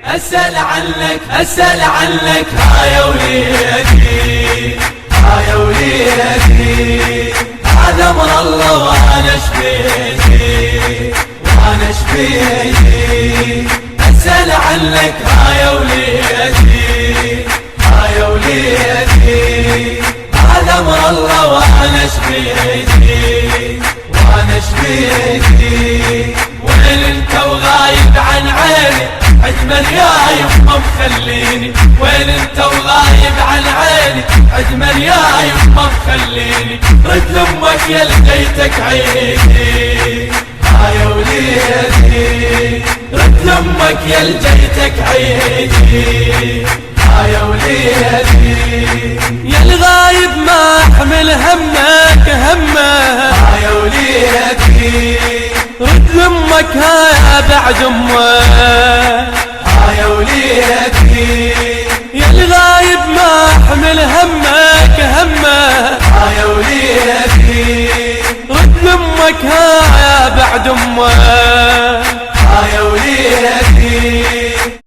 أسأل عنك هاي وليدي، هاي وليدي، هذا أمر الله وأنا شبيدي، وأنا شبيدي. أسأل عنك هاي وليدي، هاي وليدي، هذا أمر الله وأنا شبيدي، وأنا شبيدي. وين انت وغايب عن عيني عجمل يا يما مخليني، وين انت وغايب عن عيني عجمل يا يما مخليني. رد لامك يا لقيتك عيدي، هاي وليدي، رد لامك يا لقيتك عيدي، هاي وليدي. يا الغايب ما احمل همك همه، هاي وليدي، رد لامك هاي بعد امه، هاي وليدي. يا الغايب ما احمل همك همه، هاي وليدي، رد لامك هاي بعد امه، هاي وليدي.